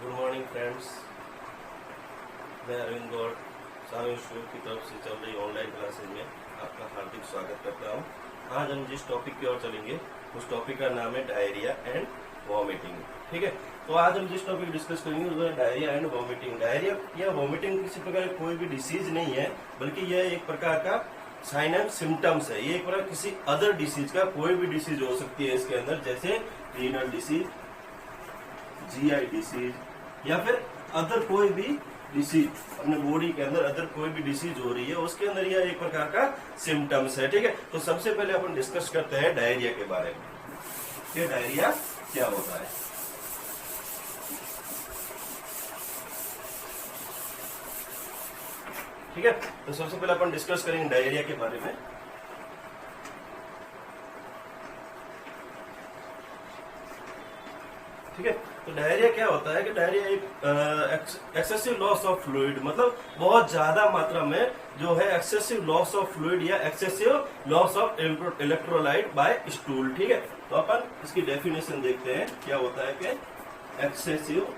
Good morning friends. मैं अरविंद गौड़ सारे institute की तरफ से चल रही ऑनलाइन क्लासेज में आपका हार्दिक स्वागत करता हूं। आज हम जिस टॉपिक की ओर चलेंगे उस टॉपिक का नाम है डायरिया एंड वॉमिटिंग। ठीक है, तो आज हम जिस टॉपिक डिस्कस करेंगे वो है डायरिया एंड वॉमिटिंग। डायरिया या वॉमिटिंग किसी प्रकार की कोई भी डिसीज नहीं है, बल्कि यह एक प्रकार का साइन एंड सिम्टम्स है। ये एक प्रकार किसी अदर डिसीज का कोई भी डिसीज हो सकती है इसके अंदर, जैसे रीनल डिसीज, जीआई डिसीज या फिर अदर कोई भी डिसीज अपने बॉडी के अंदर अदर कोई भी डिसीज हो रही है उसके अंदर यह एक प्रकार का सिम्टम्स है। ठीक है, तो सबसे पहले अपन डिस्कस करते हैं डायरिया के बारे में कि डायरिया क्या होता है। ठीक है, तो सबसे पहले अपन डिस्कस करेंगे डायरिया के बारे में। ठीक है, तो डायरिया क्या होता है कि डायरिया एक एक्सेसिव लॉस ऑफ फ्लूइड, मतलब बहुत ज्यादा मात्रा में जो है एक्सेसिव लॉस ऑफ फ्लूइड या excessive loss of electrolyte by stool. ठीक है, तो अपन इसकी डेफिनेशन देखते हैं क्या होता है कि excessive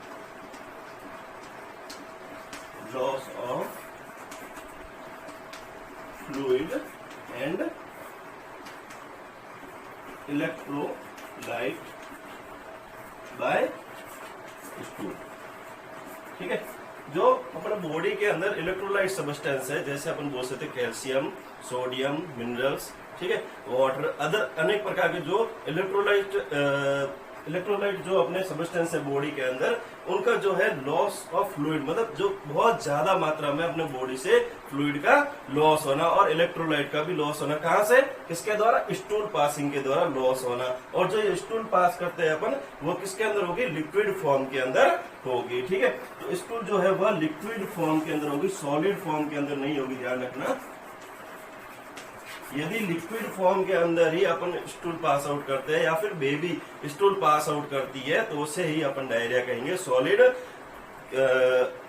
loss of fluid and electrolyte by stool. ठीक है, जो अपने बॉडी के अंदर इलेक्ट्रोलाइट सब्सटेंस है, जैसे अपन बोल सकते हैं कैल्शियम, सोडियम, मिनरल्स, ठीक है, वाटर, अदर अनेक प्रकार के जो इलेक्ट्रोलाइट जो अपने सब्सटेंस है बॉडी के अंदर, उनका जो है लॉस ऑफ फ्लूइड, मतलब जो बहुत ज्यादा मात्रा में अपने बॉडी से फ्लूइड का लॉस होना और इलेक्ट्रोलाइट का भी लॉस होना, कहाँ से, किसके द्वारा, स्टूल पासिंग के द्वारा लॉस होना। और जो स्टूल पास करते हैं अपन, वो किसके अंदर होगी, लिक्विड फॉर्म के अंदर होगी। ठीक है, तो स्टूल जो है वह लिक्विड फॉर्म के अंदर होगी, सॉलिड फॉर्म के अंदर नहीं होगी, ध्यान रखना। यदि लिक्विड फॉर्म के अंदर ही अपन स्टूल पास आउट करते हैं या फिर बेबी स्टूल पास आउट करती है तो उसे ही अपन डायरिया कहेंगे। सॉलिड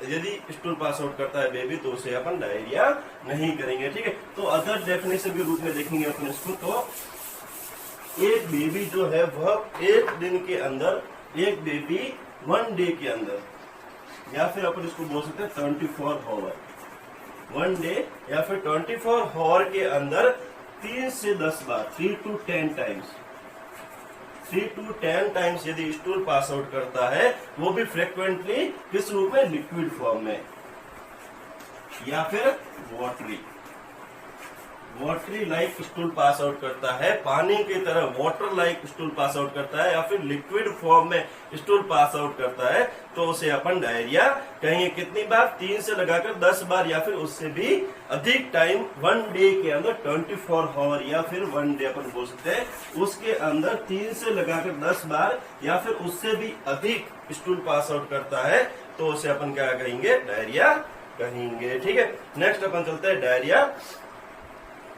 यदि स्टूल पास आउट करता है बेबी तो उसे अपन डायरिया नहीं करेंगे। ठीक है, तो अदर डेफिनेशन के रूप में देखेंगे अपन इसको, तो एक बेबी जो है वह एक दिन के अंदर, एक बेबी 1 डे के अंदर, या फिर अपन इसको बोल सकते हैं 24 आवर, 1 डे या फिर 24 आवर के अंदर 3 से 10 बार, 3 to 10 टाइम्स यदि स्टूल पास आउट करता है, वो भी फ्रिक्वेंटली किस रूप में, लिक्विड फॉर्म में या फिर watery like stool pass out करता है, पानी की तरह water like stool pass out करता है, या फिर लिक्विड फॉर्म में स्टूल पास आउट करता है, तो उसे अपन डायरिया कहेंगे। कितनी बार, 3 से लगाकर 10 बार या फिर उससे भी अधिक टाइम, 1 डे के अंदर 24 आवर या फिर 1 डे अपन बोल सकते हैं, उसके अंदर 3 से लगाकर 10 बार या फिर उससे भी अधिक स्टूल पास आउट करता है, तो उसे अपन क्या कहेंगे, डायरिया कहेंगे। ठीक है, नेक्स्ट अपन चलते हैं डायरिया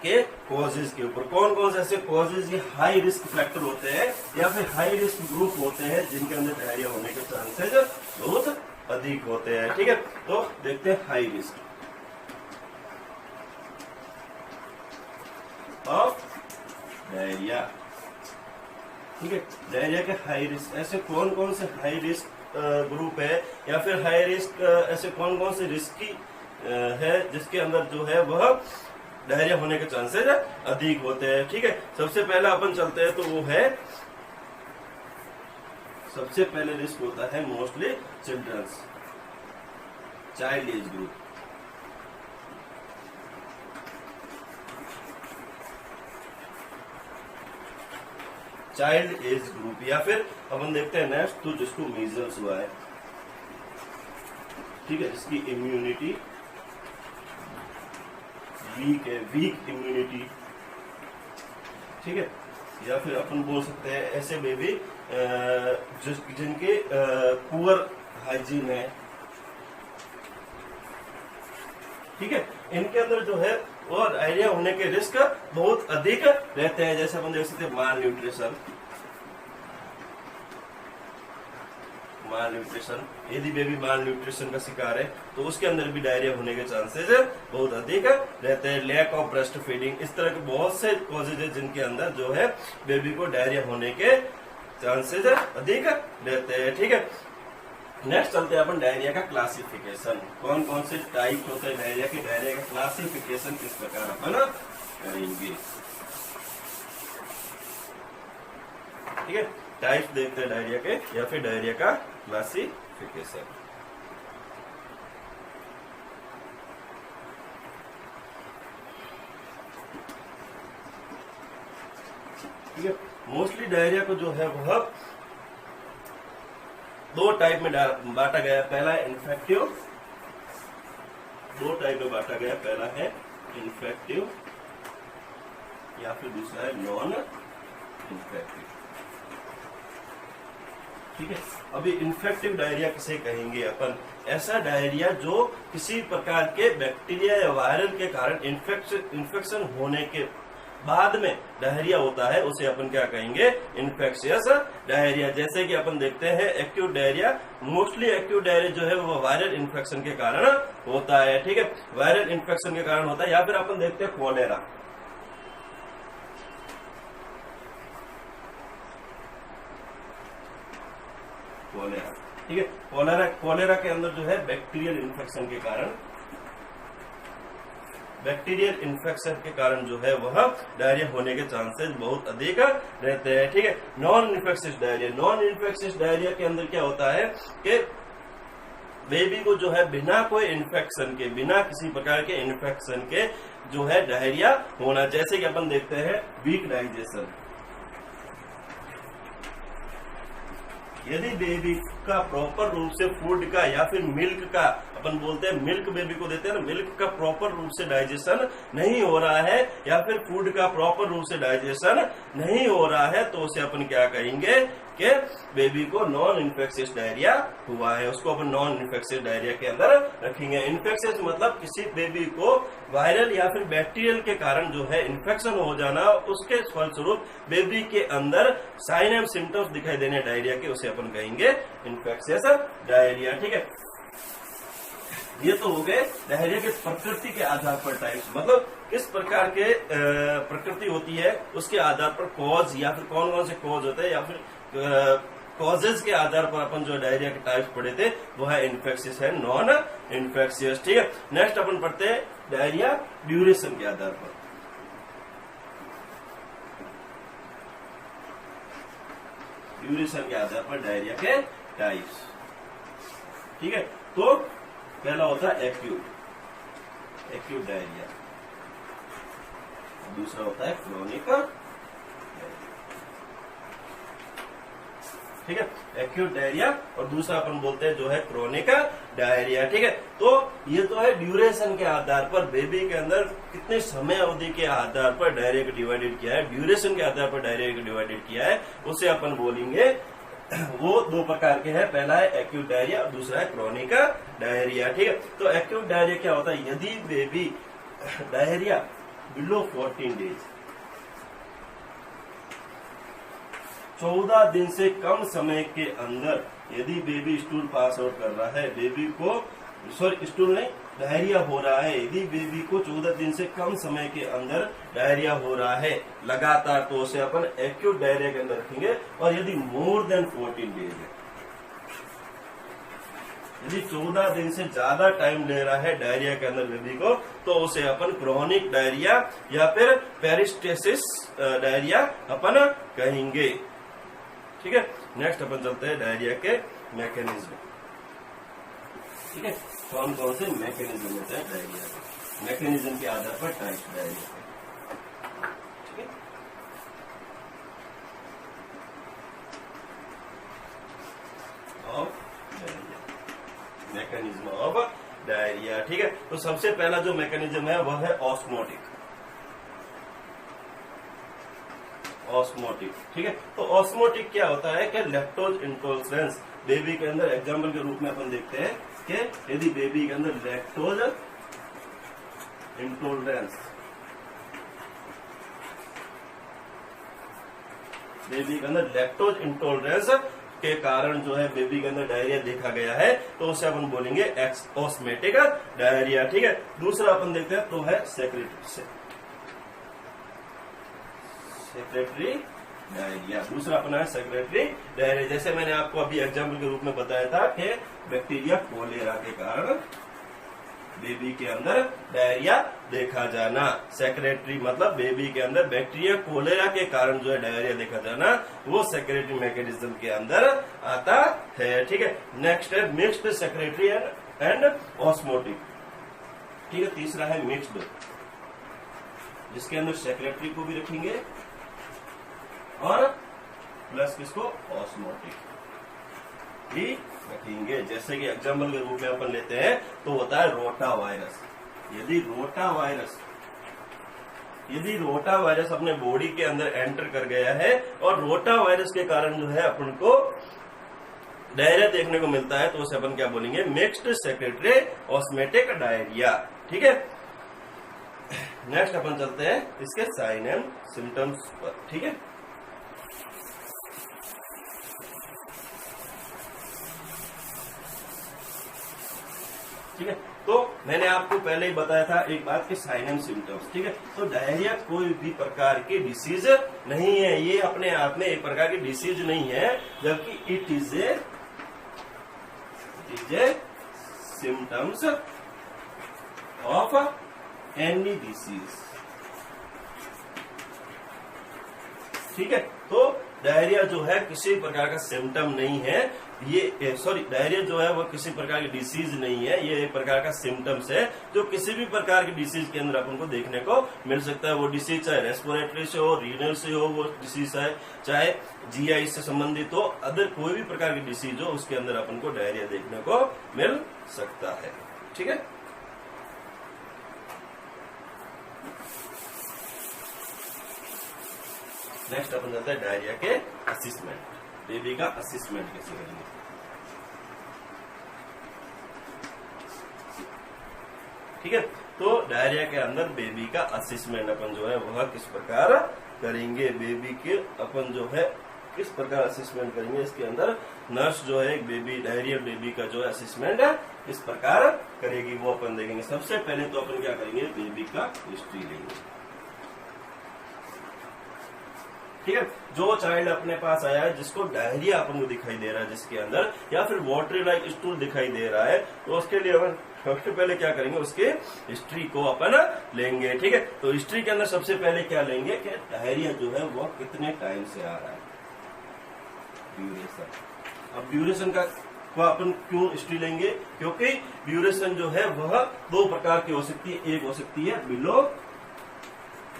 के कॉजेज के ऊपर। कौन कौन से ऐसे कॉजेज ये हाई रिस्क फैक्टर होते हैं या फिर हाई रिस्क ग्रुप होते हैं जिनके अंदर डायरिया होने के चांसेस बहुत अधिक होते हैं। ठीक है, तो देखते हैं हाई रिस्क ऑफ डायरिया। ठीक है, डायरिया के हाई रिस्क ऐसे कौन कौन से हाई रिस्क ग्रुप है या फिर हाई रिस्क ऐसे कौन कौन से रिस्की है जिसके अंदर जो है वह डायरिया होने के चांसेस अधिक होते हैं। ठीक है, सबसे पहला अपन चलते हैं तो वो है, सबसे पहले रिस्क होता है mostly childrens, child age group. Child age group या फिर अपन देखते हैं नेक्स्ट, तो जिसको मीजल्स हुआ है, ठीक है, जिसकी इम्यूनिटी वीक है, वीक इम्यूनिटी। ठीक है, या फिर अपन बोल सकते हैं ऐसे बेबी जिनके पुअर हाइजीन है। ठीक है, इनके अंदर जो है वो डायरिया होने के रिस्क बहुत अधिक रहते हैं। जैसे अपन देख सकते हैं माल न्यूट्रिशन, यदि बेबी माल न्यूट्रिशन का शिकार है तो उसके अंदर भी डायरिया होने के चांसेस बहुत अधिक रहते हैं। लैक ऑफ ब्रेस्ट फीडिंग, इस तरह के बहुत से कॉजेज है जिनके अंदर जो है बेबी को डायरिया होने के चांसेस अधिक रहते हैं। ठीक है, नेक्स्ट चलते हैं अपन डायरिया का क्लासिफिकेशन। कौन कौन से टाइप होते हैं डायरिया के, डायरिया का क्लासिफिकेशन किस प्रकार अपन करेंगे। ठीक है, टाइप्स देखते हैं डायरिया के या फिर डायरिया का क्लासिफिकेशन। ठीक है, मोस्टली डायरिया को जो है वह दो टाइप में बांटा गया। पहला है इन्फेक्टिव, दो टाइप में बांटा गया, पहला है इन्फेक्टिव या फिर दूसरा है नॉन इन्फेक्टिव। ठीक है, अभी इन्फेक्टिव डायरिया किसे कहेंगे अपन, ऐसा डायरिया जो किसी प्रकार के बैक्टीरिया या वायरल के कारण इन्फेक्शन होने के बाद में डायरिया होता है, उसे अपन क्या कहेंगे, इन्फेक्शियस डायरिया। जैसे कि अपन देखते हैं acute diarrhoea, mostly acute diarrhoea जो है वो वायरल इन्फेक्शन के कारण होता है। ठीक है, वायरल इन्फेक्शन के कारण होता है। या फिर अपन देखते हैं कॉलेरा, ठीक है, कॉलेरा के अंदर जो है बैक्टीरियल इन्फेक्शन के कारण जो है वह डायरिया होने के चांसेस बहुत अधिक रहते हैं। ठीक है, नॉन इन्फेक्शियस डायरिया के अंदर क्या होता है कि बेबी को जो है बिना कोई इन्फेक्शन के, बिना किसी प्रकार के इन्फेक्शन के जो है डायरिया होना। जैसे कि अपन देखते हैं वीक डाइजेशन, यदि बेबी का प्रॉपर रूप से फूड का या फिर मिल्क का, अपन बोलते हैं मिल्क बेबी को देते हैं ना, मिल्क का प्रॉपर रूप से डाइजेशन नहीं हो रहा है या फिर फूड का प्रॉपर रूप से डाइजेशन नहीं हो रहा है, तो उसे अपन क्या कहेंगे कि बेबी को नॉन इन्फेक्शियस डायरिया हुआ है, उसको अपन नॉन इन्फेक्शियस डायरिया के अंदर रखेंगे। इन्फेक्शियस मतलब किसी बेबी को वायरल या फिर बैक्टीरियल के कारण जो है इन्फेक्शन हो जाना, उसके फलस्वरूप बेबी के अंदर साइन एंड सिम्टम्स दिखाई देने डायरिया के, उसे अपन कहेंगे इन्फेक्शियस डायरिया। ठीक है, ये तो हो गए डायरिया के प्रकृति के आधार पर टाइप्स, मतलब किस प्रकार के प्रकृति होती है उसके आधार पर कॉज, या फिर कौन कौन से कॉज होते हैं, या फिर कॉजेज के आधार पर अपन जो डायरिया के टाइप्स पढ़े थे वो है इन्फेक्शियस है नॉन इन्फेक्शियस। ठीक है, नेक्स्ट अपन पढ़ते हैं डायरिया ड्यूरेशन के आधार पर। ड्यूरेशन के आधार पर डायरिया के टाइप्स। ठीक है, तो पहला होता है एक्यूट डायरिया, दूसरा होता है क्रोनिक। ठीक है, एक्यूट डायरिया और दूसरा अपन बोलते हैं जो है क्रोनिक डायरिया। ठीक है, तो ये तो है ड्यूरेशन के आधार पर, बेबी के अंदर कितने समय अवधि के आधार पर डायरिया को डिवाइडेड किया है, ड्यूरेशन के आधार पर डायरिया को डिवाइडेड किया है, उसे अपन बोलेंगे। वो दो प्रकार के हैं, पहला है एक्यूट डायरिया और दूसरा है क्रोनिक डायरिया। ठीक है, तो एक्यूट डायरिया क्या होता है, यदि बेबी डायरिया बिलो 14 डेज, 14 दिन से कम समय के अंदर यदि बेबी स्टूल पास आउट कर रहा है, बेबी को स्टूल नहीं डायरिया हो रहा है, यदि बेबी को 14 दिन से कम समय के अंदर डायरिया हो रहा है लगातार, तो उसे अपन एक्यूट डायरिया के अंदर रखेंगे। और यदि मोर देन 14 डेज है, यदि 14 दिन से ज्यादा टाइम ले रहा है डायरिया के अंदर बेबी को, तो उसे अपन क्रोनिक डायरिया या फिर पेरिस्टेसिस डायरिया अपन कहेंगे। ठीक है, नेक्स्ट अपन चलते हैं डायरिया के मैकेनिज्म। ठीक है, कौन कौन से मैकेनिज्म होते हैं डायरिया के, मैकेनिज्म के आधार पर टाइप्स डायरिया के। ठीक है, मैकेनिज्म ऑफ डायरिया। ठीक है, तो सबसे पहला जो मैकेनिज्म है वह है ऑस्मोटिक। ठीक है, तो ऑस्मोटिक क्या होता है कि लैक्टोज इंटॉलरेंस बेबी के अंदर, एग्जाम्पल के रूप में अपन देखते हैं कि यदि बेबी के अंदर लैक्टोज इंटॉलरेंस, बेबी के अंदर लैक्टोज इंटॉलरेंस के कारण जो है बेबी के अंदर डायरिया देखा गया है, तो उसे अपन बोलेंगे ऑस्मेटिक डायरिया। ठीक है, दूसरा अपन देखते हैं तो है सेक्रेटरी डायरिया। दूसरा अपना है सेक्रेटरी डायरिया। जैसे मैंने आपको अभी एग्जाम्पल के रूप में बताया था कि बैक्टीरिया कोलेरा के कारण बेबी के अंदर डायरिया देखा जाना। सेक्रेटरी मतलब बेबी के अंदर बैक्टीरिया कोलेरा के कारण जो है डायरिया देखा जाना, वो सेक्रेटरी मैकेनिज्म के अंदर आता है। ठीक है, नेक्स्ट है मिक्स्ड सेक्रेटरी एंड ऑस्मोटिक। ठीक है, तीसरा है मिक्स्ड, जिसके अंदर सेक्रेटरी को भी रखेंगे और प्लस किसको, ऑस्मोटिक भी रखेंगे। जैसे कि एग्जाम्पल के रूप में अपन लेते हैं तो होता है रोटा वायरस। यदि रोटा वायरस अपने बॉडी के अंदर एंटर कर गया है और रोटा वायरस के कारण जो है अपन को डायरिया देखने को मिलता है, तो उसे अपन क्या बोलेंगे, मिक्स्ड सेक्रेटरी ऑस्मेटिक डायरिया। ठीक है, नेक्स्ट अपन चलते हैं इसके साइन एंड सिम्टम्स पर। ठीक है, ठीक है, तो मैंने आपको पहले ही बताया था एक बात कि साइन एंड सिम्टम्स। ठीक है, तो डायरिया कोई भी प्रकार की डिसीज नहीं है, ये अपने आप में एक प्रकार की डिसीज नहीं है, जबकि it is a symptoms of any disease. ठीक है, तो डायरिया जो है किसी प्रकार का सिम्टम नहीं है, ये डायरिया जो है वो किसी प्रकार की डिसीज नहीं है, ये एक प्रकार का सिम्टम्स है जो किसी भी प्रकार की डिसीज के अंदर अपन को देखने को मिल सकता है। वो डिसीज चाहे रेस्पिरेटरी से हो, रीनल से हो, वो डिसीज है चाहे जीआई से संबंधित हो, अदर कोई भी प्रकार की डिसीज हो, उसके अंदर अपन को डायरिया देखने को मिल सकता है। ठीक है, नेक्स्ट अपन जाता है डायरिया के असेसमेंट। बेबी का असेसमेंट कैसे करेंगे। ठीक है, तो डायरिया के अंदर बेबी का असेसमेंट अपन जो है वह किस प्रकार करेंगे, बेबी के अपन जो है किस प्रकार असेसमेंट करेंगे। इसके अंदर नर्स जो है एक बेबी डायरिया बेबी का जो है असेसमेंट किस प्रकार करेगी वो अपन देखेंगे। सबसे पहले तो अपन क्या करेंगे, बेबी का हिस्ट्री लेंगे। ठीक है, जो चाइल्ड अपने पास आया है जिसको डायरिया अपन को दिखाई दे रहा है जिसके अंदर, या फिर वाटरी लाइक स्टूल दिखाई दे रहा है, तो उसके लिए अपन सबसे पहले क्या करेंगे, उसके हिस्ट्री को अपन लेंगे। ठीक है, तो हिस्ट्री के अंदर सबसे पहले क्या लेंगे कि डायरिया जो है वो कितने टाइम से आ रहा है, ड्यूरेशन। अब ड्यूरेशन का अपन क्यों हिस्ट्री लेंगे, क्योंकि ड्यूरेशन जो है वह दो प्रकार की हो सकती है। एक हो सकती है बिलो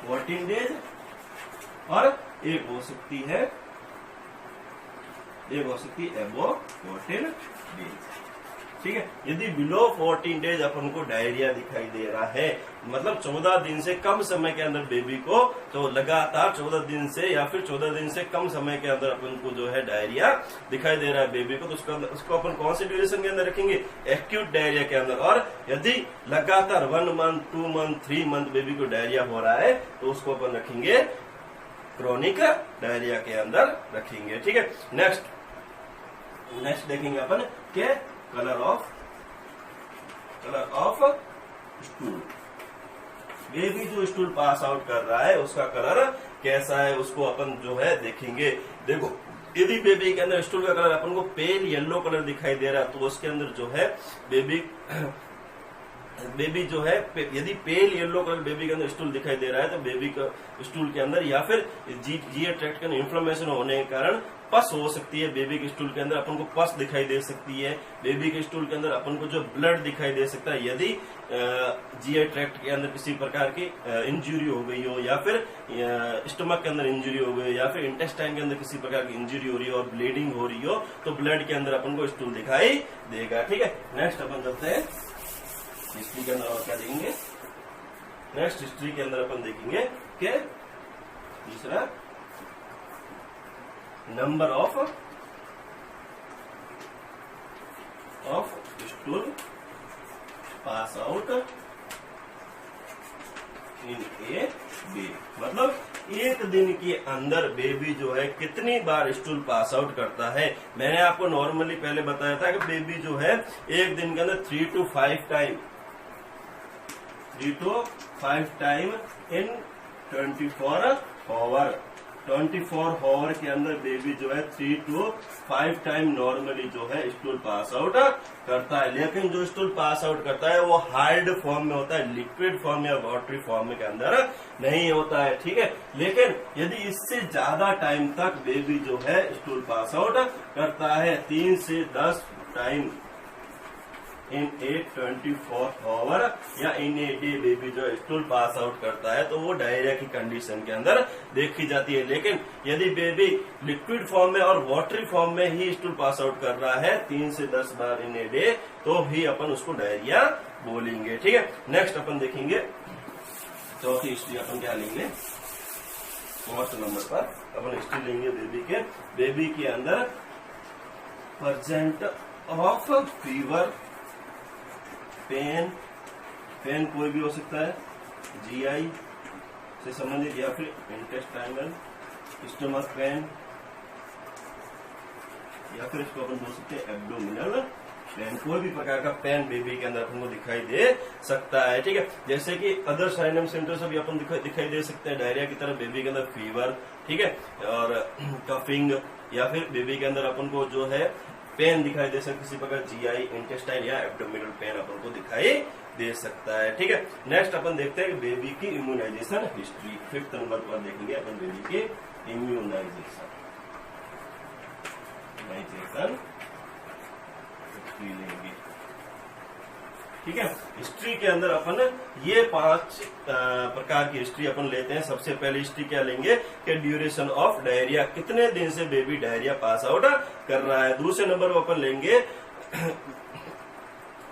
14 डेज और एक हो सकती है एबो 14 डेज। ठीक है, यदि बिलो 14 डेज अपन को डायरिया दिखाई दे रहा है, मतलब 14 दिन से कम समय के अंदर बेबी को, तो लगातार 14 दिन से या फिर 14 दिन से कम समय के अंदर अपन को जो है डायरिया दिखाई दे रहा है बेबी को, तो उसको अपन कौन सी ड्यूरेशन के अंदर रखेंगे, एक्यूट डायरिया के अंदर। और यदि लगातार 1 मंथ 2 मंथ 3 मंथ बेबी को डायरिया हो रहा है, तो उसको अपन रखेंगे क्रोनिक डायरिया के अंदर रखेंगे। ठीक है, नेक्स्ट देखेंगे अपन के कलर ऑफ स्टूल। बेबी जो स्टूल पास आउट कर रहा है उसका कलर कैसा है, उसको अपन जो है देखेंगे। देखो, यदि बेबी के अंदर स्टूल का कलर अपन को पेल येलो कलर दिखाई दे रहा है, तो उसके अंदर जो है बेबी जो है, यदि पेल येलो कलर बेबी के अंदर स्टूल दिखाई दे रहा है, तो बेबी का स्टूल के अंदर या फिर जीए ट्रैक्ट के अंदर इन्फ्लेमेशन होने के कारण पस हो सकती है। बेबी के स्टूल के अंदर अपन को पस दिखाई दे सकती है। बेबी के स्टूल के अंदर अपन को जो ब्लड दिखाई दे सकता है, यदि जीए ट्रैक्ट के अंदर किसी प्रकार की इंजरी हो गई हो, या फिर स्टमक के अंदर इंजरी हो गई हो, या फिर इंटेस्टाइन के अंदर किसी प्रकार की इंजरी हो रही हो और ब्लीडिंग हो रही हो, तो ब्लड के अंदर अपन को स्टूल दिखाई देगा। ठीक है, नेक्स्ट अपन चलते हैं हिस्ट्री के अंदर और क्या देखेंगे। नेक्स्ट हिस्ट्री के अंदर अपन देखेंगे कि तीसरा number of stool pass out in a day, मतलब एक दिन के अंदर बेबी जो है कितनी बार स्टूल पास आउट करता है। मैंने आपको नॉर्मली पहले बताया था कि बेबी जो है एक दिन के अंदर 3 to 5 time in 24 hour 24 hour के अंदर बेबी जो है 3 to 5 टाइम नॉर्मली जो है स्टूल पास आउट करता है। लेकिन जो स्टूल पास आउट करता है वो हार्ड फॉर्म में होता है, लिक्विड फॉर्म या वाटरी फॉर्म के अंदर नहीं होता है, ठीक है। लेकिन यदि इससे ज्यादा टाइम तक बेबी जो है स्टूल पास आउट करता है, 3 से 10 टाइम इन ए 24 आवर या इन ए डे बेबी जो स्टूल पास आउट करता है तो वो डायरिया की कंडीशन के अंदर देखी जाती है। लेकिन यदि बेबी लिक्विड फॉर्म में और वाटरी फॉर्म में ही स्टूल पास आउट कर रहा है 3 से 10 बार इन ए डे, तो भी अपन उसको डायरिया बोलेंगे, ठीक है। नेक्स्ट अपन देखेंगे चौथी हिस्ट्री अपन क्या लेंगे, 4th नंबर पर अपन हिस्ट्री लेंगे बेबी के अंदर प्रेजेंट ऑफ फीवर, पेन कोई भी हो सकता है, जीआई से संबंधित या फिर इंटेस्टाइनल, स्टमक पेन या फिर इसको अपन बोल सकते हैं एब्डोमिनल पेन। कोई भी प्रकार का पेन बेबी के अंदर अपन को दिखाई दे सकता है, ठीक है। जैसे कि अदर साइन एंड सिम्टम्स भी अपन दिखाई दे सकते हैं डायरिया की तरह बेबी के अंदर फीवर, ठीक है, और कफिंग या फिर बेबी के अंदर अपन को जो है पेन दिखाई दे सकता है, किसी प्रकार जीआई, इंटेस्टाइन या एब्डोमिनल पेन अपन को दिखाई दे सकता है, ठीक है। नेक्स्ट अपन देखते हैं बेबी की इम्यूनाइजेशन हिस्ट्री। 5th नंबर पर देखेंगे अपन बेबी की इम्यूनाइजेशन हिस्ट्री लेंगे, ठीक है। हिस्ट्री के अंदर अपन ये 5 प्रकार की हिस्ट्री अपन लेते हैं। सबसे पहले हिस्ट्री क्या लेंगे कि ड्यूरेशन ऑफ डायरिया, कितने दिन से बेबी डायरिया पास आउट कर रहा है। दूसरे नंबर पर अपन लेंगे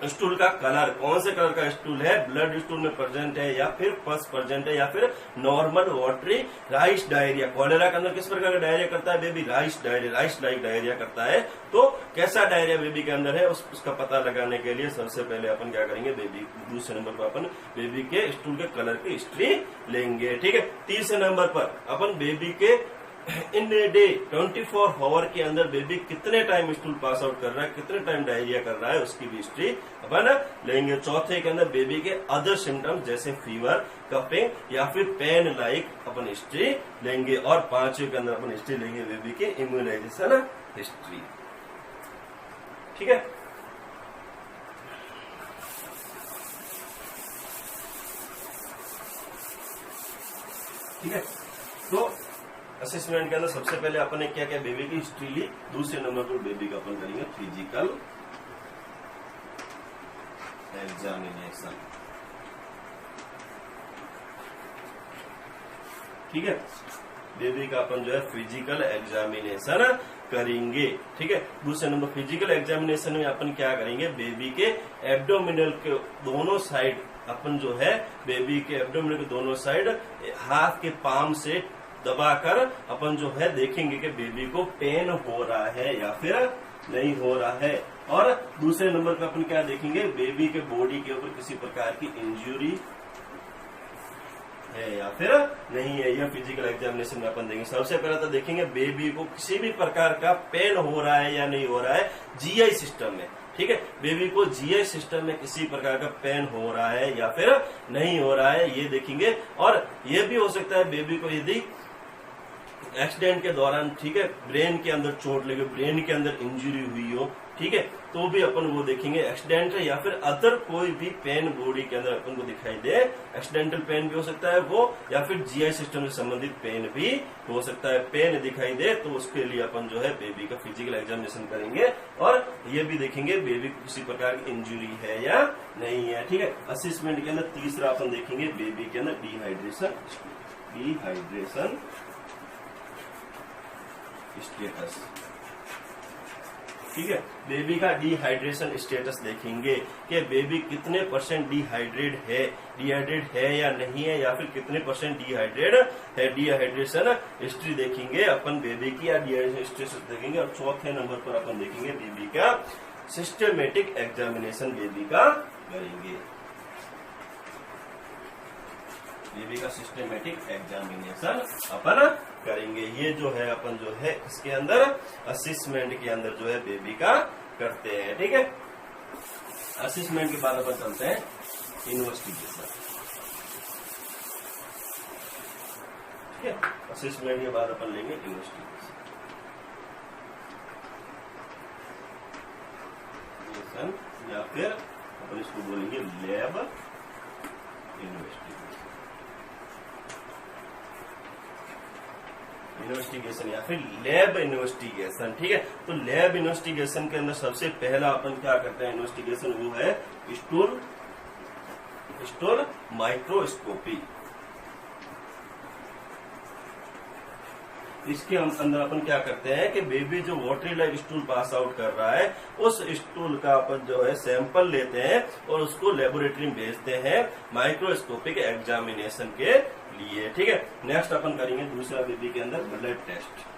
स्टूल का कलर, कौन से कलर का स्टूल है, ब्लड स्टूल में प्रेजेंट है या फिर पस प्रेजेंट है या फिर normal watery rice diarrhoea. Cholera के अंदर किस प्रकार का डायरिया करता है बेबी, राइस लाइक डायरिया करता है। तो कैसा डायरिया बेबी के अंदर है उसका पता लगाने के लिए सबसे पहले अपन क्या करेंगे, बेबी दूसरे नंबर पर अपन बेबी के स्टूल के कलर की हिस्ट्री लेंगे, ठीक है। तीसरे नंबर पर अपन बेबी के इन ए डे 24 आवर के अंदर बेबी कितने टाइम स्टूल पास आउट कर रहा है, कितने टाइम डायरिया कर रहा है, उसकी भी हिस्ट्री अपन लेंगे। चौथे के अंदर बेबी के अदर सिम्टम्स जैसे फीवर, कफिंग या फिर पेन लाइक अपन हिस्ट्री लेंगे। और 5वें के अंदर अपन हिस्ट्री लेंगे बेबी के इम्यूनाइजेशन हिस्ट्री, ठीक है। ठीक है, तो असेसमेंट के अंदर सबसे पहले अपन ने क्या क्या बेबी की हिस्ट्री ली। दूसरे नंबर पर बेबी का अपन करेंगे फिजिकल एग्जामिनेशन, ठीक है। बेबी का अपन जो है फिजिकल एग्जामिनेशन करेंगे, ठीक है। दूसरे नंबर फिजिकल एग्जामिनेशन में अपन क्या करेंगे, बेबी के एब्डोमिनल के दोनों साइड अपन जो है बेबी के एब्डोमिनल के दोनों साइड हाथ के पाम से दबाकर अपन जो है देखेंगे कि बेबी को पेन हो रहा है या फिर नहीं हो रहा है। और दूसरे नंबर पे अपन क्या देखेंगे, बेबी के बॉडी के ऊपर किसी प्रकार की इंजरी है या फिर नहीं है, यह फिजिकल एग्जामिनेशन में अपन देखेंगे। सबसे पहले तो देखेंगे बेबी को किसी भी प्रकार का पेन हो रहा है या नहीं हो रहा है जीआई सिस्टम में, ठीक है। बेबी को जीआई सिस्टम में किसी प्रकार का पेन हो रहा है या फिर नहीं हो रहा है, ये देखेंगे। और ये भी हो सकता है बेबी को यदि एक्सीडेंट के दौरान, ठीक है, ब्रेन के अंदर चोट लगे, ब्रेन के अंदर इंजरी हुई हो, ठीक है, तो भी अपन वो देखेंगे एक्सीडेंट है या फिर अदर कोई भी पेन बॉडी के अंदर अपन को दिखाई दे। एक्सीडेंटल पेन भी हो सकता है वो, या फिर जीआई सिस्टम से संबंधित पेन भी हो सकता है। पेन दिखाई दे तो उसके लिए अपन जो है बेबी का फिजिकल एग्जामिनेशन करेंगे और ये भी देखेंगे बेबी को किसी प्रकार की इंजरी है या नहीं है, ठीक है। असेसमेंट के अंदर तीसरा अपन देखेंगे बेबी के अंदर डिहाइड्रेशन स्टेटस, ठीक है। बेबी का डिहाइड्रेशन स्टेटस देखेंगे कि बेबी कितने % डिहाइड्रेट है या नहीं है, या फिर कितने % डिहाइड्रेट है। डिहाइड्रेशन हिस्ट्री देखेंगे अपन बेबी की या डिहाइड्रेशन स्टेटस देखेंगे। और चौथे नंबर पर अपन देखेंगे बेबी का सिस्टमेटिक एग्जामिनेशन बेबी का करेंगे। बेबी का सिस्टमेटिक एग्जामिनेशन अपन करेंगे। ये जो है अपन जो है इसके अंदर असेसमेंट के अंदर जो है बेबी का करते हैं, ठीक है। असेसमेंट के बाद अपन चलते हैं इन्वेस्टिगेशन, ठीक है। असेसमेंट के बाद अपन लेंगे इन्वेस्टिगेशन या फिर अपन इसको बोलेंगे लैब इन्वेस्टिगेशन या फिर लैब इन्वेस्टिगेशन, ठीक है। तो लैब इन्वेस्टिगेशन के अंदर सबसे पहला अपन क्या करते हैं इन्वेस्टिगेशन, वो है स्टूल माइक्रोस्कोपी। इसके अंदर अपन क्या करते हैं कि बेबी जो watery like stool pass out कर रहा है, उस स्टूल का अपन जो है सैंपल लेते हैं और उसको लेबोरेटरी में भेजते हैं माइक्रोस्कोपिक एग्जामिनेशन के लिए, ठीक है। नेक्स्ट अपन करेंगे दूसरा बेबी के अंदर ब्लड टेस्ट,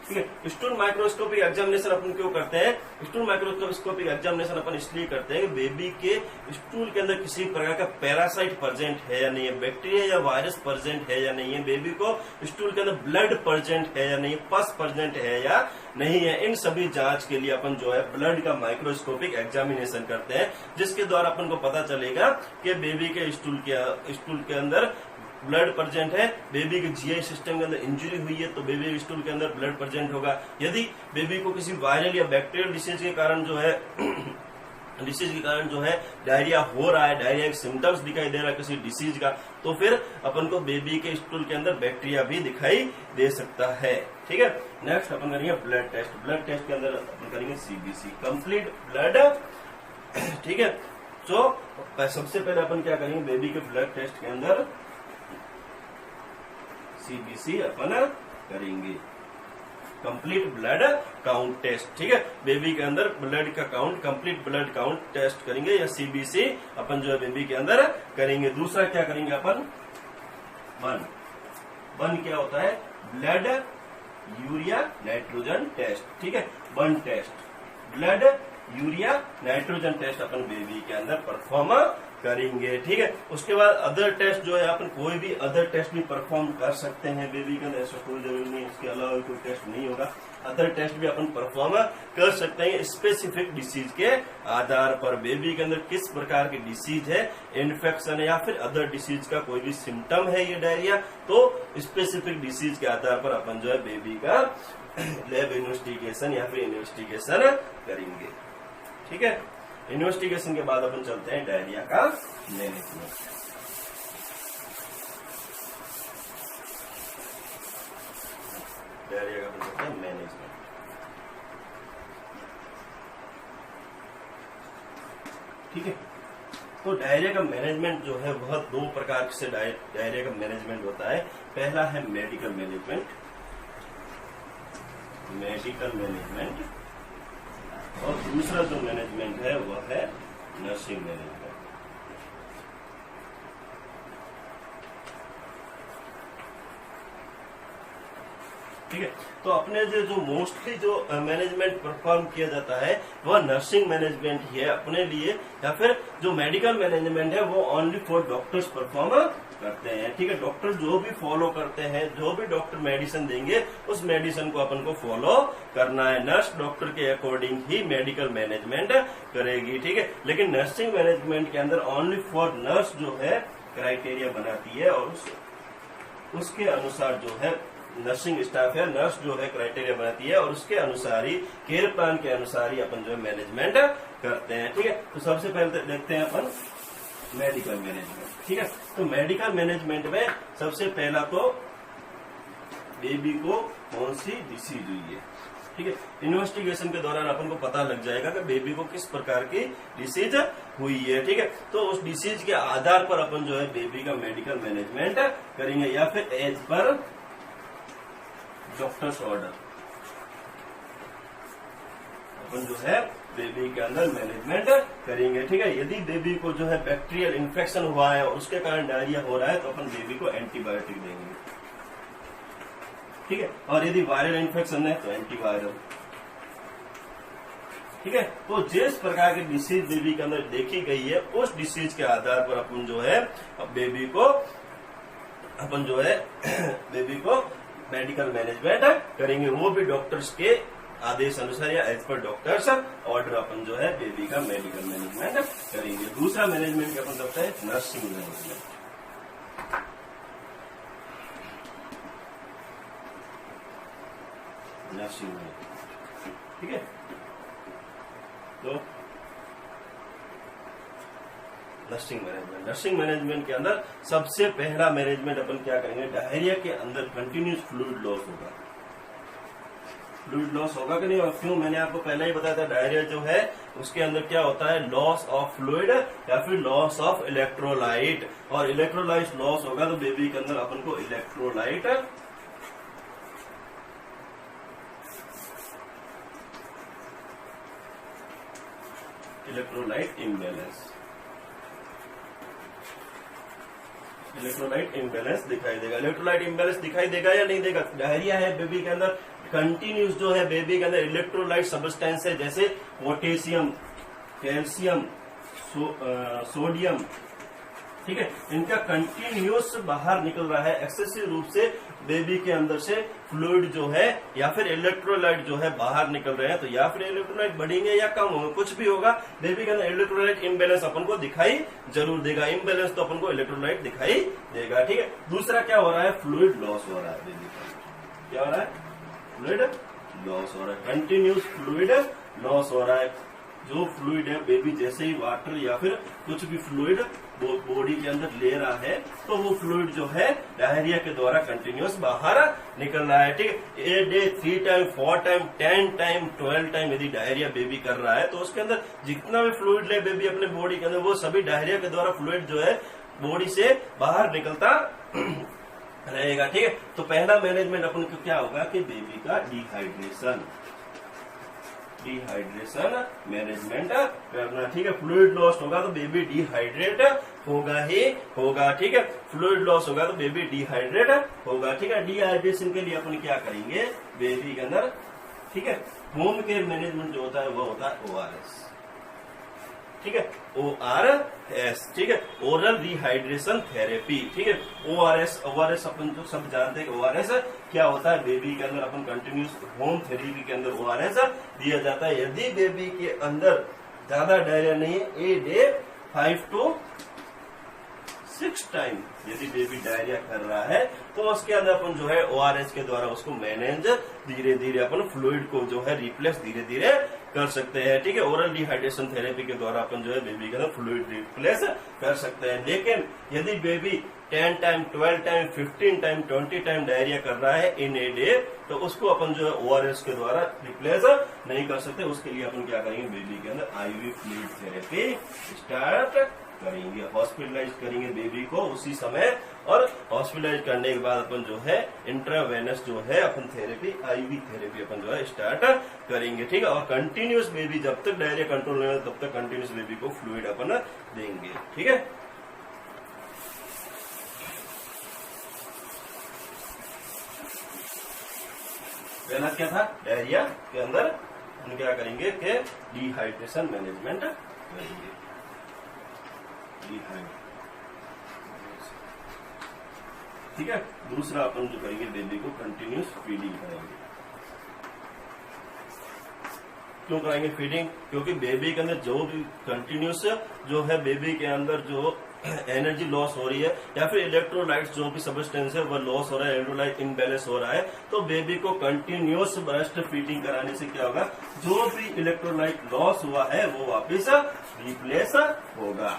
ठीक है। स्टूल माइक्रोस्कोपिक एग्जामिनेशन अपन क्यों करते हैं? स्टूल माइक्रोस्कोपिक एग्जामिनेशन अपन इसलिए करते हैं कि बेबी के स्टूल के अंदर किसी प्रकार का पैरासाइट प्रेजेंट है या नहीं है, बैक्टीरिया या वायरस प्रेजेंट है या नहीं है, बेबी को स्टूल के अंदर ब्लड प्रेजेंट है या नहीं, पस प्रेजेंट है या नहीं है, इन सभी जांच के लिए अपन जो है ब्लड का माइक्रोस्कोपिक एग्जामिनेशन करते हैं, जिसके द्वारा अपन को पता चलेगा कि बेबी के स्टूल के अंदर ब्लड प्रेजेंट है, बेबी के जीआई सिस्टम के अंदर इंजरी हुई है तो बेबी स्टूल के अंदर ब्लड प्रेजेंट होगा। यदि बेबी को किसी वायरल या बैक्टीरियल डिसीज के कारण जो है डायरिया हो रहा है, डायरिया के सिम्टम्स दिखाई दे रहा है किसी डिसीज का, तो फिर अपन को बेबी के स्टूल के अंदर बैक्टीरिया भी दिखाई दे सकता है, ठीक है। नेक्स्ट अपन करेंगे ब्लड टेस्ट। ब्लड टेस्ट के अंदर अपन करेंगे सीबीसी, कंप्लीट ब्लड, ठीक है। तो सबसे पहले अपन क्या करेंगे बेबी के ब्लड टेस्ट के अंदर सीबीसी अपन करेंगे, कंप्लीट ब्लड काउंट टेस्ट, ठीक है। बेबी के अंदर ब्लड का count, complete blood count test करेंगे या सीबीसी अपन जो है बेबी के अंदर करेंगे। दूसरा क्या करेंगे अपन वन क्या होता है? ब्लड यूरिया नाइट्रोजन टेस्ट, ठीक है। One test blood urea nitrogen test अपन बेबी के अंदर परफॉर्म करेंगे, ठीक है। उसके बाद अदर टेस्ट जो है अपन कोई भी अदर टेस्ट भी परफॉर्म कर सकते हैं बेबी के अंदर, ऐसा कोई जरूरी नहीं इसके अलावा कोई टेस्ट नहीं होगा। अदर टेस्ट भी अपन परफॉर्म कर सकते हैं स्पेसिफिक डिसीज के आधार पर, बेबी के अंदर किस प्रकार की डिसीज है, इन्फेक्शन है या फिर अदर डिसीज का कोई भी सिम्टम है ये डायरिया, तो स्पेसिफिक डिसीज के आधार पर अपन जो है बेबी का लैब इन्वेस्टिगेशन या फिर इन्वेस्टिगेशन करेंगे, ठीक है। इन्वेस्टिगेशन के बाद अपन चलते हैं डायरिया का मैनेजमेंट। डायरिया का अपन चलते हैं मैनेजमेंट, ठीक है। तो डायरिया का मैनेजमेंट जो है वह दो प्रकार से डायरिया का मैनेजमेंट होता है। पहला है मेडिकल मैनेजमेंट, और दूसरा जो मैनेजमेंट है वह है नर्सिंग मैनेजमेंट, ठीक है। तो अपने जो मोस्टली जो मैनेजमेंट परफॉर्म किया जाता है वह नर्सिंग मैनेजमेंट ही है अपने लिए, या फिर जो मेडिकल मैनेजमेंट है वो ओनली फॉर डॉक्टर्स परफॉर्म करते हैं, ठीक है। डॉक्टर जो भी फॉलो करते हैं, जो भी डॉक्टर मेडिसिन देंगे उस मेडिसिन को अपन को फॉलो करना है। नर्स डॉक्टर के अकॉर्डिंग ही मेडिकल मैनेजमेंट करेगी, ठीक है। लेकिन नर्सिंग मैनेजमेंट के अंदर ओनली फॉर नर्स जो है क्राइटेरिया बनाती है और उसके अनुसार जो है नर्सिंग स्टाफ है, नर्स जो है क्राइटेरिया बनाती है और उसके अनुसार ही केयर प्लान के अनुसार ही अपन जो है मैनेजमेंट करते हैं, ठीक है। तो सबसे पहले देखते हैं अपन मेडिकल मैनेजमेंट, ठीक है। तो मेडिकल मैनेजमेंट में सबसे पहला तो बेबी को कौन सी डिसीज हुई है, ठीक है। इन्वेस्टिगेशन के दौरान अपन को पता लग जाएगा कि बेबी को किस प्रकार की डिसीज हुई है, ठीक है। तो उस डिसीज के आधार पर अपन जो है बेबी का मेडिकल मैनेजमेंट करेंगे या फिर एज पर डॉक्टर्स ऑर्डर अपन जो है बेबी के अंदर मैनेजमेंट करेंगे, ठीक है। यदि बेबी को जो है बैक्टीरियल इन्फेक्शन हुआ है और उसके कारण डायरिया हो रहा है तो अपन बेबी को एंटीबायोटिक देंगे, ठीक है। और यदि वायरल इन्फेक्शन है तो एंटीवायरल, ठीक है। तो जिस प्रकार की डिसीज बेबी के अंदर देखी गई है उस डिसीज के आधार पर अपन जो है बेबी को मेडिकल मैनेजमेंट करेंगे, वो भी डॉक्टर्स के आदेश अनुसार या एज पर डॉक्टर्स ऑर्डर अपन जो है बेबी का मेडिकल मैनेजमेंट करेंगे। दूसरा मैनेजमेंट अपन करते हैं नर्सिंग मैनेजमेंट। नर्सिंग में, ठीक है। तो नर्सिंग मैनेजमेंट के अंदर सबसे पहला मैनेजमेंट अपन क्या करेंगे, डायरिया के अंदर कंटिन्यूस फ्लूइड लॉस होगा। फ्लूइड लॉस होगा कि नहीं, और क्यों, मैंने आपको पहले ही बताया था, डायरिया जो है उसके अंदर क्या होता है, लॉस ऑफ फ्लूइड या फिर लॉस ऑफ इलेक्ट्रोलाइट, और इलेक्ट्रोलाइट लॉस होगा तो बेबी के अंदर अपन को इलेक्ट्रोलाइट इम्बैलेंस दिखाई देगा। इलेक्ट्रोलाइट इम्बैलेंस दिखाई देगा या नहीं देगा, डायरिया है बेबी के अंदर, कंटिन्यूस जो है बेबी के अंदर इलेक्ट्रोलाइट सब्सटेंस है, जैसे पोटेशियम, कैल्शियम, सोडियम, ठीक है, इनका कंटिन्यूस बाहर निकल रहा है, एक्सेसिव रूप से बेबी के अंदर से फ्लूइड जो है या फिर इलेक्ट्रोलाइट जो है बाहर निकल रहे हैं, तो या फिर इलेक्ट्रोलाइट बढ़ेंगे या कम होंगे, कुछ भी होगा, बेबी के अंदर इलेक्ट्रोलाइट इम्बैलेंस अपन को दिखाई जरूर देगा। इम्बैलेंस तो अपन को इलेक्ट्रोलाइट दिखाई देगा, ठीक है। दूसरा क्या हो रहा है, फ्लूइड लॉस हो रहा है बेबी का, क्या हो रहा है, फ्लूइड लॉस हो रहा है, कंटिन्यूस फ्लूइड लॉस हो रहा है। जो फ्लूइड है बेबी जैसे ही वाटर या फिर कुछ भी फ्लूइड बॉडी के अंदर ले रहा है, तो वो फ्लूइड जो है डायरिया के द्वारा कंटिन्यूस बाहर निकल रहा है, ठीक है। A day 3 time 4 time 10 time 12 time यदि डायरिया बेबी कर रहा है, तो उसके अंदर जितना भी फ्लूइड ले बेबी अपने बॉडी के अंदर, वो सभी डायरिया के द्वारा फ्लूइड जो है बॉडी से बाहर निकलता रहेगा, ठीक है। तो पहला मैनेजमेंट अपन को क्या होगा कि बेबी का डिहाइड्रेशन मैनेजमेंट करना, ठीक है। फ्लूइड लॉस होगा तो बेबी डिहाइड्रेट होगा ही होगा, ठीक है। फ्लूइड लॉस होगा तो बेबी डिहाइड्रेट होगा, ठीक है। डिहाइड्रेशन के लिए अपन क्या करेंगे बेबी के अंदर, ठीक है, होम केयर मैनेजमेंट जो होता है वो होता है ORS, ठीक है, ORS, ठीक है, ओरल रिहाइड्रेशन थेरेपी, ठीक है। ORS अपन तो सब जानते हैं कि ORS क्या होता है, बेबी के अंदर अपन कंटिन्यूस होम थेरेपी के अंदर ORS दिया जाता है। यदि बेबी के अंदर ज्यादा डायरिया नहीं है, ए डे 5 to 6 टाइम यदि बेबी डायरिया कर रहा है, तो उसके अंदर अपन जो है ORS के द्वारा उसको मैनेज धीरे धीरे अपन फ्लूइड को जो है रिप्लेस धीरे धीरे कर सकते हैं, ठीक है। ओरल डिहाइड्रेशन थेरेपी के द्वारा अपन जो है बेबी के अंदर फ्लूइड रिप्लेस कर सकते हैं। लेकिन यदि baby 10 time 12 time 15 time 20 time diarrhoea कर रहा है इन ए डे, तो उसको अपन जो है ORS के द्वारा रिप्लेस नहीं कर सकते। उसके लिए अपन क्या करेंगे, बेबी के अंदर IV फ्लूइड थेरेपी स्टार्ट करेंगे, हॉस्पिटलाइज करेंगे बेबी को उसी समय, और हॉस्पिटलाइज करने के बाद अपन जो है इंट्रावेनस जो है अपन थेरेपी, IV थेरेपी अपन जो है स्टार्ट करेंगे, ठीक है। और कंटिन्यूस बेबी जब तक डायरिया कंट्रोल नहीं होगा तब तक कंटिन्यूस बेबी को फ्लूइड अपन देंगे, ठीक है। पहला क्या था, डायरिया के अंदर हम क्या करेंगे कि डिहाइड्रेशन मैनेजमेंट करेंगे, ठीक है। दूसरा अपन जो करेंगे बेबी को कंटिन्यूस फीडिंग करेंगे। क्यों कराएंगे फीडिंग, क्योंकि बेबी के अंदर जो भी कंटिन्यूस जो है बेबी के अंदर जो एनर्जी लॉस हो रही है या फिर इलेक्ट्रोलाइट्स जो भी सब्सटेंस है वह लॉस हो रहा है, इलेक्ट्रोलाइट इम्बैलेंस हो रहा है, तो बेबी को कंटिन्यूस ब्रेस्ट फीडिंग कराने से क्या होगा, जो भी इलेक्ट्रोलाइट लॉस हुआ है वो वापस रिप्लेस होगा,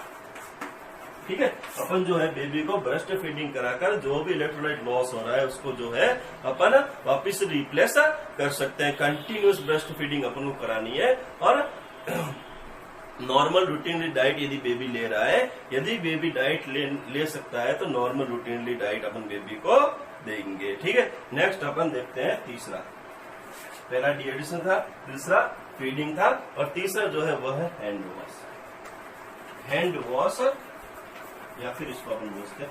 ठीक है। अपन जो है बेबी को ब्रेस्ट फीडिंग कराकर जो भी इलेक्ट्रोलाइट लॉस हो रहा है उसको जो है अपन वापस रिप्लेस कर सकते हैं। कंटिन्यूस ब्रेस्ट फीडिंग अपन को करानी है, और नॉर्मल रूटीनली डाइट यदि बेबी ले रहा है, यदि बेबी डाइट ले सकता है तो नॉर्मल रूटीनली डाइट अपन बेबी को देंगे, ठीक है। नेक्स्ट अपन देखते हैं तीसरा, पहला डिहाइड्रेशन था, दूसरा फीडिंग था, और तीसरा जो है वह है हैंड वॉश या फिर इसको अपन बोलते हैं,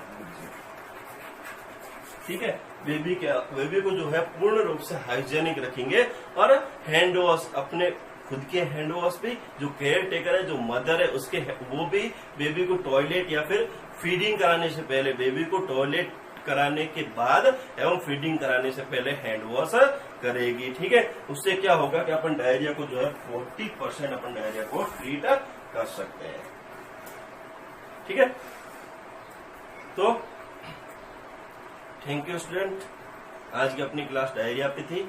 ठीक है। बेबी को जो है पूर्ण रूप से हाइजेनिक रखेंगे, और हैंड वॉश अपने खुद के हैंड वॉश भी, जो केयर टेकर है, जो मदर है उसके, वो भी बेबी को टॉयलेट या फिर फीडिंग कराने से पहले, बेबी को टॉयलेट कराने के बाद एवं फीडिंग कराने से पहले हैंड वॉश करेगी, ठीक है। उससे क्या होगा कि अपन डायरिया को जो है 40% अपन डायरिया को ट्रीट कर सकते हैं, ठीक है। तो थैंक यू स्टूडेंट, आज की अपनी क्लास डायरिया पे थी।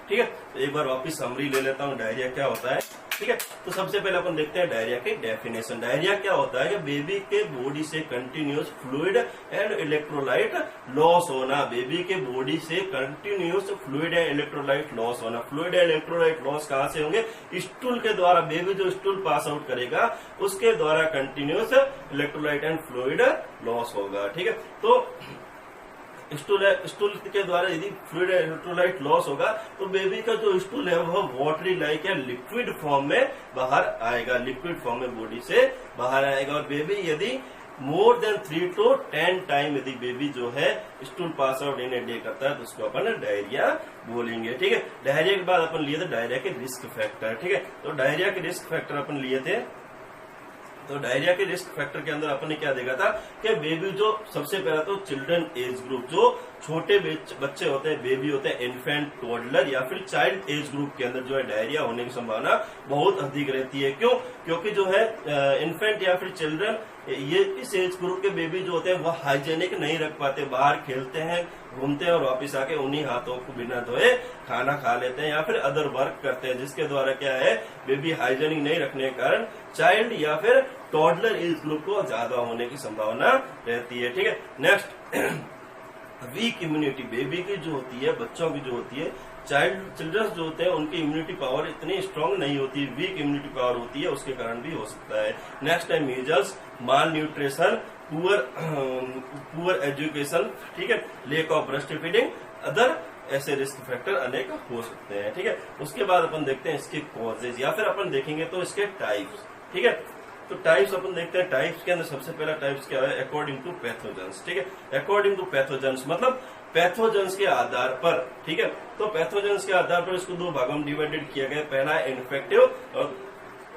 ठीक है। तो एक बार वापस समरी ले लेता हूँ डायरिया क्या होता है। ठीक है, तो सबसे पहले अपन देखते हैं डायरिया की डेफिनेशन। डायरिया क्या होता है कि बेबी के बॉडी से continuous fluid and electrolyte loss होना। बेबी के बॉडी से continuous fluid and electrolyte loss होना। फ्लूइड एंड इलेक्ट्रोलाइट लॉस कहाँ से होंगे? स्टूल के द्वारा। बेबी जो स्टूल पास आउट करेगा उसके द्वारा continuous electrolyte and fluid loss होगा। ठीक है, तो स्टूल के द्वारा यदि फ्लूइड इलेक्ट्रोलाइट लॉस होगा तो बेबी का जो स्टूल है वह वाटरी लाइक या लिक्विड फॉर्म में बाहर आएगा। लिक्विड फॉर्म में बॉडी से बाहर आएगा। और बेबी यदि मोर देन 3 to 10 टाइम यदि बेबी जो है stool pass out in a day करता है तो उसको अपन डायरिया बोलेंगे। ठीक है, डायरिया के बाद अपन लिए थे डायरिया के रिस्क फैक्टर। ठीक है, तो डायरिया के रिस्क फैक्टर अपन लिए थे। तो डायरिया के रिस्क फैक्टर के अंदर अपन ने क्या देखा था कि बेबी जो सबसे पहला तो चिल्ड्रन एज ग्रुप, जो छोटे बच्चे होते हैं, बेबी होते हैं, इन्फेंट, टोडलर या फिर चाइल्ड एज ग्रुप के अंदर जो है डायरिया होने की संभावना बहुत अधिक रहती है। क्यों? क्योंकि जो है इन्फेंट या फिर चिल्ड्रन, ये इस एज ग्रुप के बेबी जो होते हैं वह हाइजेनिक नहीं रख पाते। बाहर खेलते हैं, घूमते हैं और वापस आके उन्हीं हाथों को बिना धोए खाना खा लेते हैं या फिर अदर वर्क करते हैं, जिसके द्वारा क्या है बेबी हाइजेनिक नहीं रखने के कारण चाइल्ड या फिर टोडलर एज ग्रुप को ज्यादा होने की संभावना रहती है। ठीक है, नेक्स्ट वीक इम्यूनिटी। बेबी की जो होती है, बच्चों की जो होती है, चिल्ड्रन जो होते हैं उनकी इम्यूनिटी पावर इतनी स्ट्रांग नहीं होती, वीक इम्यूनिटी पावर होती है, उसके कारण भी हो सकता है। नेक्स्ट है मीजल्स, माल न्यूट्रिशन, पुअर एजुकेशन, ठीक है, lake of breast feeding, other ऐसे रिस्क फैक्टर अनेक हो सकते हैं। ठीक है, उसके बाद अपन देखते हैं इसके कॉजेज या फिर अपन देखेंगे तो इसके टाइप्स। ठीक है, तो टाइप्स अपन देखते हैं। टाइप्स के अंदर सबसे पहला टाइप्स क्या है? According to pathogens. ठीक है, अकॉर्डिंग टू पैथोजेंस मतलब पैथोजेंस के आधार पर। ठीक है, तो पैथोजेंस के आधार पर इसको दो भागों में डिवाइडेड किया गया। पहला है इन्फेक्टिव और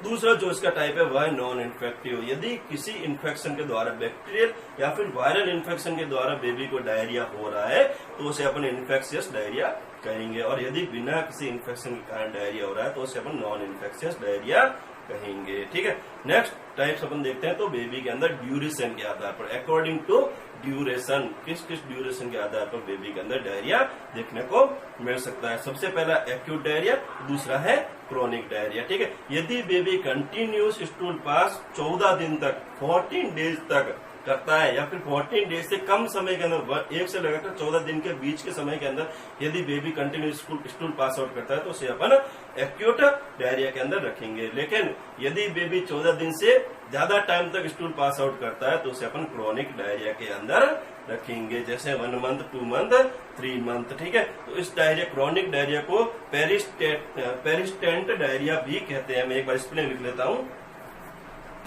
दूसरा जो इसका टाइप है वह है नॉन इन्फेक्टिव। यदि किसी इन्फेक्शन के द्वारा, बैक्टीरियल या फिर वायरल इन्फेक्शन के द्वारा बेबी को डायरिया हो रहा है तो उसे अपन इन्फेक्शियस डायरिया कहेंगे। और यदि बिना किसी इन्फेक्शन के कारण डायरिया हो रहा है तो उसे अपन नॉन इन्फेक्शियस डायरिया कहेंगे। ठीक है, नेक्स्ट टाइप्स अपन देखते हैं। तो बेबी के अंदर ड्यूरेशन के आधार पर, अकॉर्डिंग टू ड्यूरेशन, किस किस ड्यूरेशन के आधार पर बेबी के अंदर डायरिया देखने को मिल सकता है। सबसे पहला एक्यूट डायरिया, दूसरा है क्रोनिक डायरिया। ठीक है, यदि बेबी कंटिन्यूस स्टूल पास 14 दिन तक, 14 डेज तक करता है या फिर 14 डेज से कम समय के अंदर, 1 से लगाकर 14 दिन के बीच के समय के अंदर यदि baby continuous stool pass out करता है तो उसे अपन एक्यूट डायरिया के अंदर रखेंगे। लेकिन यदि बेबी 14 दिन से ज्यादा टाइम तक स्टूल पास आउट करता है तो उसे अपन क्रोनिक डायरिया के अंदर रखेंगे, जैसे 1 मंथ, 2 मंथ, 3 मंथ। ठीक है, तो इस डायरिया, क्रोनिक डायरिया को पेरिस्टेंट डायरिया भी कहते हैं। मैं एक बार स्पेलिंग लिख लेता हूँ,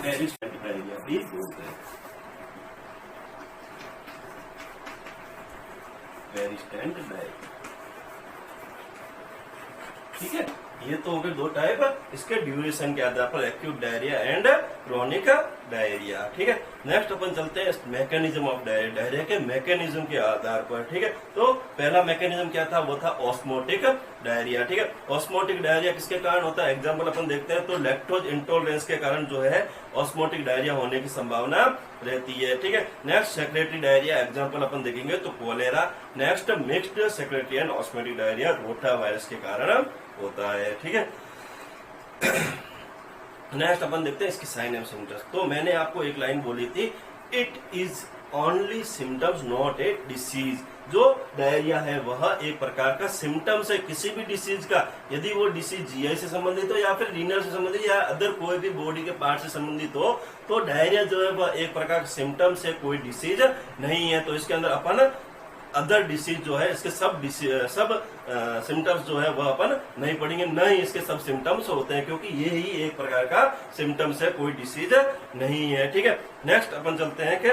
पेरिस्टेंट डायरिया भी बोलते हैं, पेरिस्टेंट डायरिया। ठीक है, ये तो हो गए दो टाइप इसके ड्यूरेशन के आधार पर, acute diarrhoea and chronic diarrhoea. ठीक है, नेक्स्ट अपन चलते हैं मैकेनिज्म ऑफ डायरिया, डायरिया के मैकेनिज्म के आधार पर। ठीक है, तो पहला मैकेनिज्म क्या था? वो था ऑस्मोटिक डायरिया। ठीक है, ऑस्मोटिक डायरिया किसके कारण होता है? एग्जाम्पल अपन देखते हैं तो लैक्टोज इंटॉलरेंस के कारण जो है ऑस्मोटिक डायरिया होने की संभावना रहती है। ठीक है, नेक्स्ट सेक्रेटरी डायरिया, एग्जाम्पल अपन देखेंगे तो cholera. Next mixed secretory and osmotic diarrhoea rota virus के कारण होता है। ठीक है, नेक्स्ट अपन देखते हैं इसकी साइन एंड सिम्टम्स। तो मैंने आपको एक लाइन बोली थी, it is only symptoms not a disease. जो डायरिया है वह एक प्रकार का सिम्टम्स है किसी भी डिसीज का। यदि वो डिसीज जीआई से संबंधित हो या फिर रीनल से संबंधित या अदर कोई भी बॉडी के पार्ट से संबंधित हो, तो डायरिया जो है वह एक प्रकार का सिम्टम्स है, कोई डिसीज नहीं है। तो इसके अंदर अपन अदर डिसीज जो है, इसके सब सिम्टम्स जो है वह अपन नहीं पढ़ेंगे, न ही इसके सब सिम्टम्स होते हैं, क्योंकि ये ही एक प्रकार का सिम्टम्स है, कोई डिसीज नहीं है। ठीक है, नेक्स्ट अपन चलते हैं कि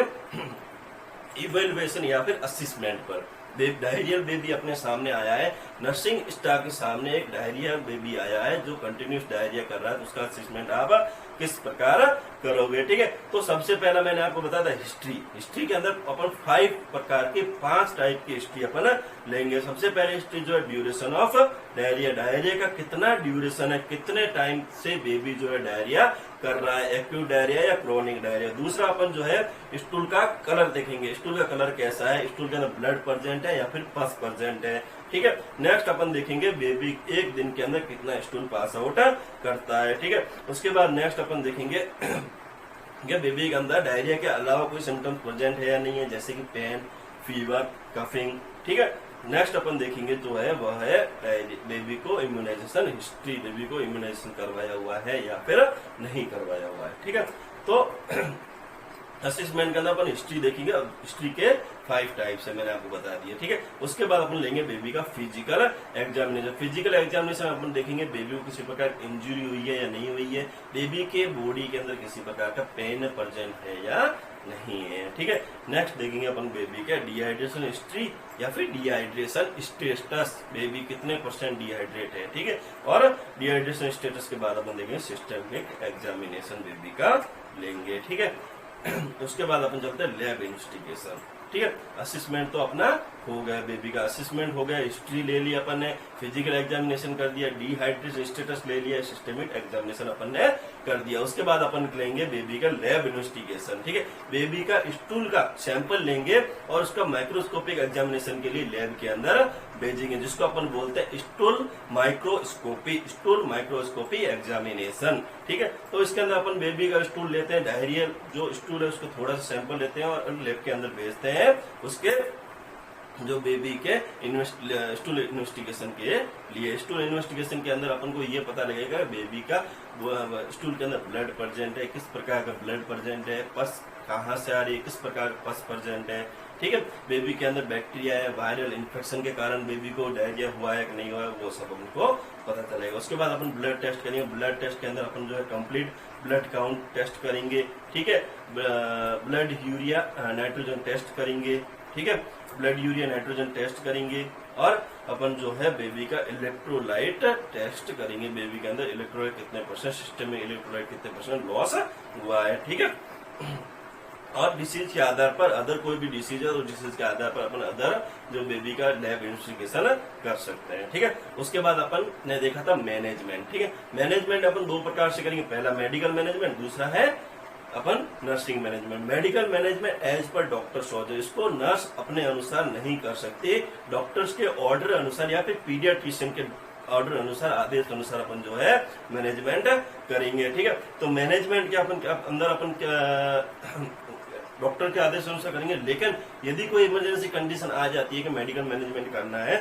इवेल्युएशन या फिर असेसमेंट पर। डायरियल बेबी अपने सामने आया है, नर्सिंग स्टाफ के सामने एक डायरिया बेबी आया है जो कंटिन्यूस डायरिया कर रहा है, तो उसका असेसमेंट आप किस प्रकार करोगे? ठीक है, तो सबसे पहला मैंने आपको बताया था हिस्ट्री। हिस्ट्री के अंदर अपन 5 प्रकार की, 5 टाइप की हिस्ट्री अपन लेंगे। सबसे पहले हिस्ट्री जो है ड्यूरेशन ऑफ डायरिया, डायरिया का कितना ड्यूरेशन है, कितने टाइम से बेबी जो है डायरिया कर रहा है, एक्यूट डायरिया या क्रोनिक डायरिया। दूसरा अपन जो है स्टूल का कलर देखेंगे, स्टूल का कलर कैसा है, स्टूल के अंदर ब्लड प्रेजेंट है या फिर पस प्रेजेंट है। ठीक है। नेक्स्ट अपन देखेंगे बेबी एक दिन के अंदर कितना स्टूल पास आउट करता है, ठीक है। उसके बाद नेक्स्ट अपन देखेंगे कि बेबी के अंदर डायरिया के अलावा कोई सिम्टम्स प्रेजेंट है या नहीं है, जैसे कि पेन, फीवर, कफिंग, ठीक है। नेक्स्ट अपन देखेंगे जो है वह है बेबी को इम्यूनाइजेशन हिस्ट्री, बेबी को इम्यूनाइजेशन करवाया हुआ है या फिर नहीं करवाया हुआ है, ठीक है। तो असेसमेंट के अंदर अपन हिस्ट्री देखेंगे। हिस्ट्री के 5 टाइप्स है, मैंने आपको बता दिया, ठीक है। उसके बाद अपन लेंगे बेबी का फिजिकल एग्जामिनेशन। फिजिकल एग्जामिनेशन अपन देखेंगे बेबी को किसी प्रकार इंजरी हुई है या नहीं हुई है, बेबी के बॉडी के अंदर किसी प्रकार का पेन प्रेजेंट है या नहीं है, ठीक है। नेक्स्ट देखेंगे अपन बेबी के डिहाइड्रेशन हिस्ट्री या फिर डिहाइड्रेशन स्टेटस, बेबी कितने % डिहाइड्रेट है, ठीक है। और डिहाइड्रेशन स्टेटस के बाद अपन देखेंगे सिस्टमिक एग्जामिनेशन बेबी का लेंगे, ठीक है। उसके बाद अपन चलते हैं लैब इन्वेस्टिगेशन, ठीक है। असेसमेंट तो अपना हो गया, बेबी का असेसमेंट हो गया, हिस्ट्री ले लिया अपन ने, फिजिकल एग्जामिनेशन कर दिया, डिहाइड्रेशन स्टेटस ले लिया, सिस्टमिक एग्जामिनेशन अपन ने कर दिया। उसके बाद अपन लेंगे बेबी का लैब इन्वेस्टिगेशन, ठीक है। बेबी का स्टूल का सैंपल लेंगे और उसका माइक्रोस्कोपिक एग्जामिनेशन के लिए लैब के अंदर भेजेंगे, जिसको अपन बोलते हैं स्टूल माइक्रोस्कोपी एग्जामिनेशन, ठीक है। तो इसके अंदर अपन बेबी का स्टूल लेते हैं, डायरियल जो स्टूल है उसको थोड़ा सा सैंपल लेते हैं और लैब के अंदर भेजते हैं उसके जो बेबी के स्टूल इन्वेस्टिगेशन के लिए। स्टूल इन्वेस्टिगेशन के अंदर अपन को ये पता लगेगा बेबी का स्टूल के अंदर ब्लड प्रेजेंट है, किस प्रकार का ब्लड प्रेजेंट है, पस कहाँ से आ रही है, किस प्रकार का पस प्रेजेंट है, ठीक है। बेबी के अंदर बैक्टीरिया है, वायरल इन्फेक्शन के कारण बेबी को डायरिया हुआ है कि नहीं हुआ है, वो सब हमको पता चलेगा। उसके बाद अपन ब्लड टेस्ट करेंगे। ब्लड टेस्ट के अंदर अपन जो है कंप्लीट ब्लड काउंट टेस्ट करेंगे, ठीक है। ब्लड यूरिया नाइट्रोजन टेस्ट करेंगे, ठीक है। ब्लड यूरिया नाइट्रोजन टेस्ट करेंगे और अपन जो है बेबी का इलेक्ट्रोलाइट टेस्ट करेंगे, बेबी के अंदर इलेक्ट्रोलाइट कितने %, सिस्टम में इलेक्ट्रोलाइट कितने % लॉस हुआ है, ठीक है। और डिसीज के आधार पर अदर कोई भी डिसीज है तो डिसीज के आधार पर अपन अदर जो बेबी का लैब इन्वेस्टिगेशन कर सकते हैं, ठीक है। उसके बाद अपन ने देखा था मैनेजमेंट, ठीक है। मैनेजमेंट अपन 2 प्रकार से करेंगे, पहला मेडिकल मैनेजमेंट, दूसरा है अपन nursing management. Medical management as पर डॉक्टर सॉर्ज, इसको नर्स अपने अनुसार नहीं कर सकते, डॉक्टर्स के ऑर्डर अनुसार या फिर पीडियाट्रिशियन के ऑर्डर अनुसार, आदेश अनुसार अपन जो है मैनेजमेंट करेंगे, ठीक है। तो मैनेजमेंट के अपन अंदर अपन डॉक्टर के आदेश अनुसार करेंगे, लेकिन यदि कोई इमरजेंसी कंडीशन आ जाती है कि मेडिकल मैनेजमेंट करना है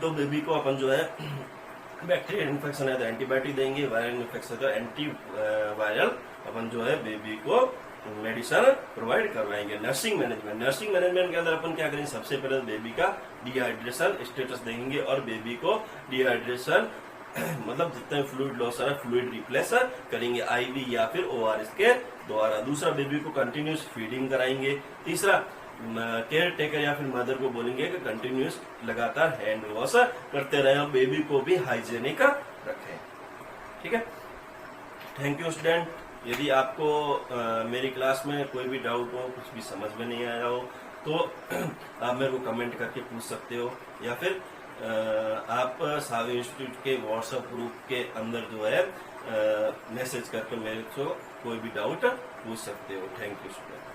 तो बेबी को अपन जो है बैक्टीरियल इन्फेक्शन है तो एंटीबायोटिक देंगे, वायरल इन्फेक्शन है तो एंटी वायरल अपन जो है बेबी को मेडिसिन प्रोवाइड करवाएंगे। नर्सिंग मैनेजमेंट के अंदर अपन क्या करेंगे, सबसे पहले बेबी का डिहाइड्रेशन स्टेटस देखेंगे और बेबी को डिहाइड्रेशन मतलब जितने फ्लूइड लॉस है फ्लूइड रिप्लेस करेंगे आईवी या फिर ओआरएस के द्वारा। दूसरा बेबी को कंटिन्यूस फीडिंग कराएंगे। तीसरा केयर टेकर या फिर मदर को बोलेंगे कि कंटिन्यूस लगातार हैंड वॉश करते रहे और बेबी को भी हाइजेनिक रखें, ठीक है। Thank you student. यदि आपको मेरी क्लास में कोई भी डाउट हो, कुछ भी समझ में नहीं आया हो तो आप मेरे को कमेंट करके पूछ सकते हो या फिर आप सावी इंस्टीट्यूट के व्हाट्सएप ग्रुप के अंदर जो है मैसेज करके मेरे को कोई भी डाउट पूछ सकते हो। Thank you student.